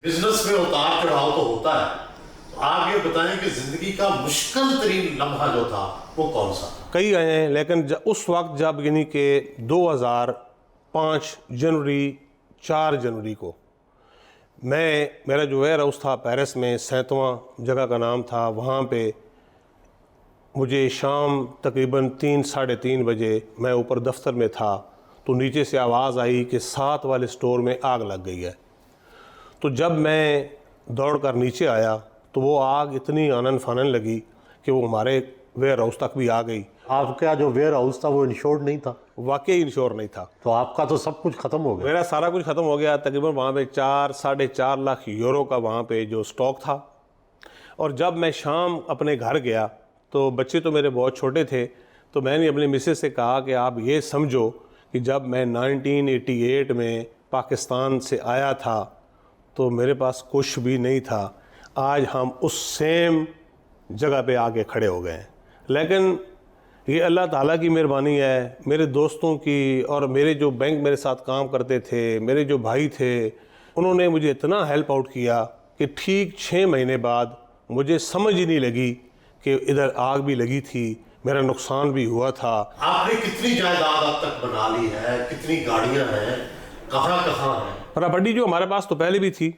Business में उतार चढ़ाव तो होता है, तो आप ये बताएं कि जिंदगी का मुश्किल तरीन लम्हा जो था वो कौन सा था? कई आए हैं, लेकिन उस वक्त जब यानी कि 2005 जनवरी 4 जनवरी को मेरा जो वेयर हाउस था पेरिस में, 7वां जगह का नाम था, वहाँ पे मुझे शाम तकरीबन 3 साढ़े 3 बजे मैं ऊपर दफ्तर में था तो नीचे से आवाज़ आई कि 7 वाले स्टोर में आग लग गई है। तो जब मैं दौड़ कर नीचे आया तो वो आग इतनी आनन फानन लगी कि वो हमारे वेयर हाउस तक भी आ गई। आपका जो वेयर हाउस था वो इंश्योर्ड नहीं था? वाकई इंश्योर नहीं था। तो आपका तो सब कुछ खत्म हो गया। मेरा सारा कुछ ख़त्म हो गया। तकरीबन वहाँ पे 4 साढ़े 4 लाख यूरो का वहाँ पे जो स्टॉक था। और जब मैं शाम अपने घर गया तो बच्चे तो मेरे बहुत छोटे थे, तो मैंने अपनी मिसेस से कहा कि आप ये समझो कि जब मैं 1988 में पाकिस्तान से आया था तो मेरे पास कुछ भी नहीं था। आज हम उस सेम जगह पे आके खड़े हो गए हैं। लेकिन ये अल्लाह ताला की मेहरबानी है, मेरे दोस्तों की, और मेरे जो बैंक मेरे साथ काम करते थे, मेरे जो भाई थे, उन्होंने मुझे इतना हेल्प आउट किया कि ठीक 6 महीने बाद मुझे समझ ही नहीं लगी कि इधर आग भी लगी थी, मेरा नुकसान भी हुआ था। आपने कितनी जायदाद अब तक बना ली है, कितनी गाड़ियां हैं, कहाँ कहाँ हैं? प्रॉपर्टी जो हमारे पास तो पहले भी थी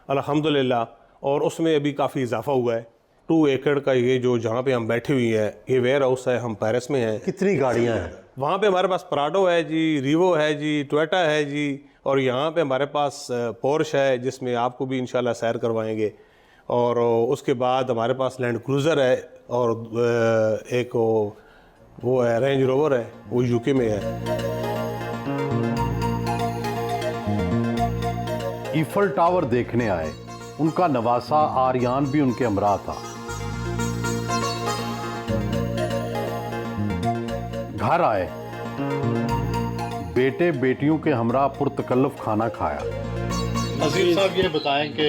अल्हम्दुलिल्लाह, और उसमें अभी काफ़ी इजाफा हुआ है। 2 एकड़ का ये जो जहाँ पे हम बैठे हुए हैं ये वेयर हाउस है, हम पेरिस में हैं। कितनी गाड़ियां हैं? वहाँ पे हमारे पास प्राडो है जी, रीवो है जी, टोयोटा है जी, और यहाँ पे हमारे पास पोर्श है जिसमें आपको भी इंशाल्लाह सैर करवाएंगे। और उसके बाद हमारे पास लैंड क्रूज़र है, और एक वो है रेंज रोवर है, वो यूके में है। ईफल टावर देखने आए, उनका नवासा आर्यान भी उनके हमरा था। घर आए, बेटे बेटियों के हमरा पुरतकल्लफ खाना खाया। नज़ीर साहब ये बताएं कि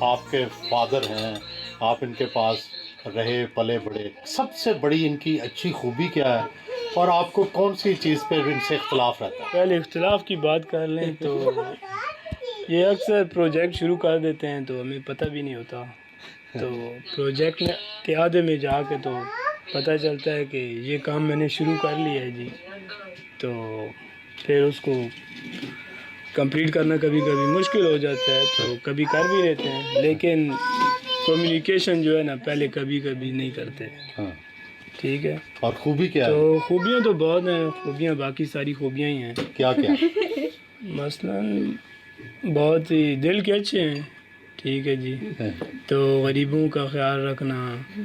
आपके फादर हैं, आप इनके पास रहे पले बड़े, सबसे बड़ी इनकी अच्छी खूबी क्या है और आपको कौन सी चीज़ पे इनसे इख्तलाफ रहता है? पहले इख्तलाफ की बात कर लें तो ये अक्सर प्रोजेक्ट शुरू कर देते हैं तो हमें पता भी नहीं होता, तो प्रोजेक्ट के आधे में जाके तो पता चलता है कि ये काम मैंने शुरू कर लिया है जी, तो फिर उसको कंप्लीट करना कभी कभी मुश्किल हो जाता है, तो कभी कर भी लेते हैं, लेकिन कम्युनिकेशन जो है ना पहले कभी कभी नहीं करते। हाँ। ठीक है। और खूबी क्या है? तो खूबियाँ तो बहुत हैं, खूबियाँ बाकी सारी खूबियाँ ही हैं। क्या क्या? मसलन बहुत ही दिल के अच्छे हैं। ठीक है जी। तो गरीबों का ख्याल रखना,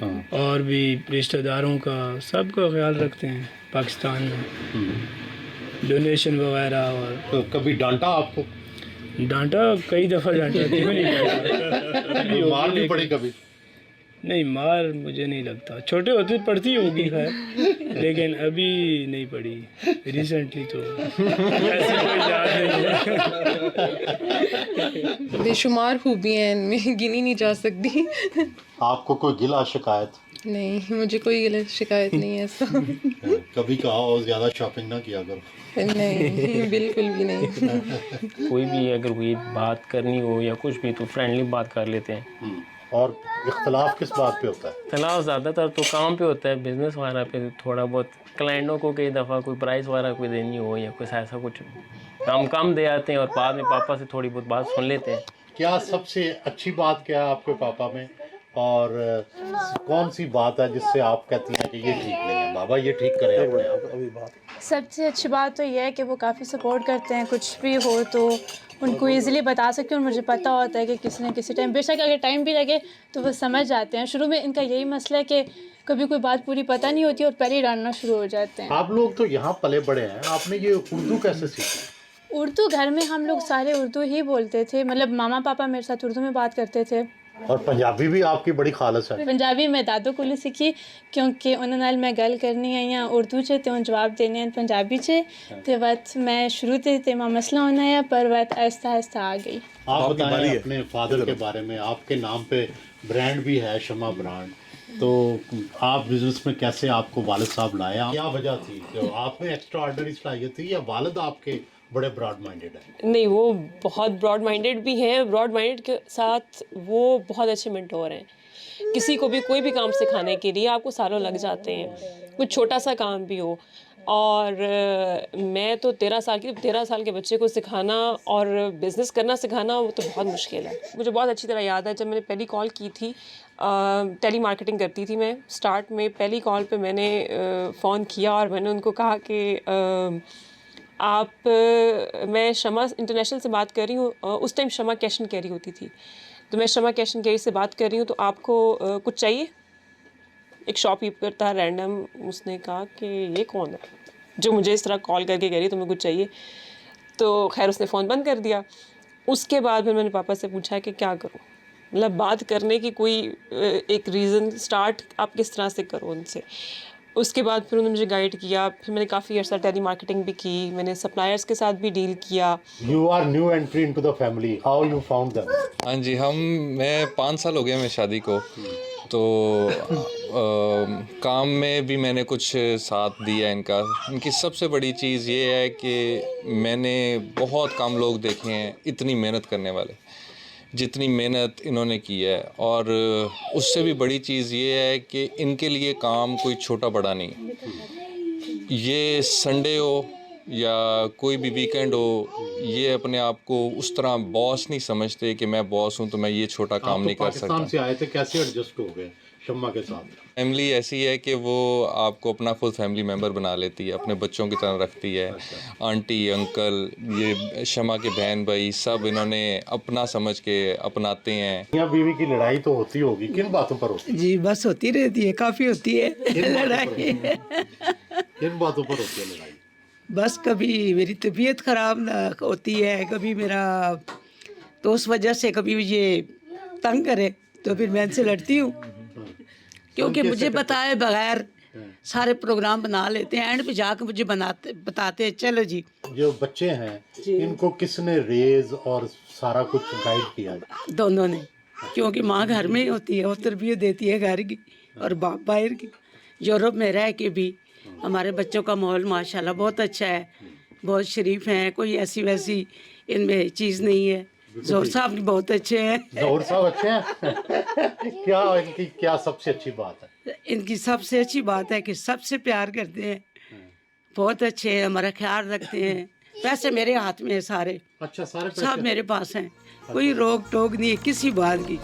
हाँ। और भी रिश्तेदारों का, सबका ख्याल रखते हैं पाकिस्तान में, डोनेशन वगैरह। और तो कभी डांटा आपको? डांटा, कई दफ़ा डांटा, क्यों नहीं डांटा? मार भी पड़ी कभी? नहीं, मार मुझे नहीं लगता, छोटे होते पड़ती होगी खैर, लेकिन अभी नहीं पड़ी रिसेंटली, तो ऐसी कोई याद नहीं है। बेशुमार खूबियाँ हैं इनमें, गिनी नहीं जा सकती। आपको कोई गिला शिकायत? नहीं, मुझे कोई गलत शिकायत नहीं है ऐसा। कभी कहा हो ज़्यादा शॉपिंग ना किया करो? नहीं, बिल्कुल भी नहीं। कोई भी अगर कोई बात करनी हो या कुछ भी तो फ्रेंडली बात कर लेते हैं। और इख्तलाफ किस बात पे होता है? तनाव ज़्यादातर तो काम पे होता है, बिजनेस वगैरह पे थोड़ा बहुत। क्लाइंटों को कई दफ़ा कोई प्राइस वगैरह कोई देनी हो या कुछ ऐसा कुछ हम कम दे आते हैं, और बाद में पापा से थोड़ी बहुत बात सुन लेते हैं। क्या सबसे अच्छी बात क्या है आपके पापा में, और कौन सी बात है जिससे आप कहती हैं कि ये ठीक नहीं है बाबा, ये ठीक करें अपने आप? सबसे अच्छी बात तो यह है कि वो काफ़ी सपोर्ट करते हैं, कुछ भी हो तो उनको इजीली बता सकते हैं, और मुझे पता होता है कि किसी न किसी टाइम, बेशक अगर टाइम भी लगे तो वो समझ जाते हैं। शुरू में इनका यही मसला है कि कभी कोई बात पूरी पता नहीं होती और पहले ही डांटना शुरू हो जाते हैं। आप लोग तो यहाँ पले बड़े हैं, आपने ये उर्दू कैसे सीखी? उर्दू घर में हम लोग सारे उर्दू ही बोलते थे, मतलब मामा पापा मेरे साथ उर्दू में बात करते थे। और पंजाबी भी आपकी बड़ी खालस है? पंजाबी मैं दादो को सीखी, क्योंकि उन्होंने नाल मैं गल करनी है या उर्दू च ते जवाब देने हैं पंजाबी च, ते बात मैं शुरू ते मां मसला होना है, पर बात आहिस्ता आहिस्ता आ गई। आप बताएं अपने फादर के बारे में। आपके नाम पे ब्रांड भी है, शमा ब्रांड, तो आप बिजनेस में कैसे आपको वालिद साहब लाया, क्या वजह थी? तो आपने एक्स्ट्रा ऑर्डनरी सलाहियत थी या वालिद आपके बड़े ब्रॉड माइंडेड हैं। नहीं, वो बहुत ब्रॉड माइंडेड भी हैं, ब्रॉड माइंडेड के साथ वो बहुत अच्छे मेंटोर हैं। किसी को भी कोई भी काम सिखाने के लिए आपको सालों लग जाते हैं, कुछ छोटा सा काम भी हो। और मैं तो 13 साल के बच्चे को सिखाना और बिज़नेस करना सिखाना, वो तो बहुत मुश्किल है। मुझे बहुत अच्छी तरह याद है जब मैंने पहली कॉल की थी, टेली मार्केटिंग करती थी मैं। स्टार्ट में पहली कॉल पे मैंने फ़ोन किया और मैंने उनको कहा कि मैं शमा इंटरनेशनल से बात कर रही हूँ। उस time Shama cash and carry होती थी, तो मैं शमा कैश एंड कैरी से बात कर रही हूँ, तो आपको कुछ चाहिए? एक शॉपकीपर था रैंडम, उसने कहा कि ये कौन है जो मुझे इस तरह कॉल करके कह रही तुम्हें कुछ चाहिए। तो खैर उसने फ़ोन बंद कर दिया। उसके बाद फिर मैंने पापा से पूछा कि क्या करूँ, मतलब बात करने की कोई एक रीज़न, स्टार्ट आप किस तरह से करो उनसे। उसके बाद फिर उन्होंने मुझे गाइड किया। फिर मैंने काफ़ी अर्सा टेली मार्केटिंग भी की, मैंने सप्लायर्स के साथ भी डील किया। You are new entry into the family. How you found them? हाँ जी, मैं 5 साल हो गए मेरी शादी को, तो काम में भी मैंने कुछ साथ दिया इनका। इनकी सबसे बड़ी चीज़ ये है कि मैंने बहुत कम लोग देखे हैं इतनी मेहनत करने वाले, जितनी मेहनत इन्होंने की है। और उससे भी बड़ी चीज़ ये है कि इनके लिए काम कोई छोटा बड़ा नहीं, ये संडे हो या कोई भी वीकेंड हो, ये अपने आप को उस तरह बॉस नहीं समझते कि मैं बॉस हूँ तो मैं ये छोटा काम नहीं कर सकता। पाकिस्तान से आए थे, कैसे एडजस्ट हो गए शम्मा के साथ? फैमिली ऐसी है कि वो आपको अपना खुद फैमिली मेम्बर बना लेती है, अपने बच्चों की तरह रखती है। आंटी, अंकल, ये शमा के बहन भाई, सब इन्होंने अपना समझ के अपनाते हैं। मियां बीवी की लड़ाई तो होती होगी, किन बातों पर होती जी बस होती रहती है, काफ़ी होती है लड़ाई। किन बातों पर होती है लड़ाई? बस कभी मेरी तबीयत ख़राब ना होती है, कभी मेरा तो उस वजह से कभी ये तंग करे तो फिर मैं इनसे लड़ती हूँ, क्योंकि मुझे बताए बगैर सारे प्रोग्राम बना लेते हैं, एंड पे जाकर मुझे बताते हैं चलो जी। जो बच्चे हैं इनको किसने रेज और सारा कुछ गाइड किया? दोनों ने, क्योंकि माँ घर में ही होती है, वो तरबियत देती है घर की और बाप बाहर की। यूरोप में रह के भी हमारे बच्चों का माहौल माशाल्लाह बहुत अच्छा है, बहुत शरीफ हैं, कोई ऐसी वैसी इनमें चीज़ नहीं है। जोहर साहब भी बहुत अच्छे हैं। जोहर साहब अच्छे हैं? क्या इनकी क्या सबसे अच्छी बात है? इनकी सबसे अच्छी बात है कि सबसे प्यार करते हैं, बहुत अच्छे हैं, हमारा ख्याल रखते हैं। पैसे मेरे हाथ में है सारे, अच्छा, सारे सब मेरे पास हैं, कोई रोक टोक नहीं है किसी बात की।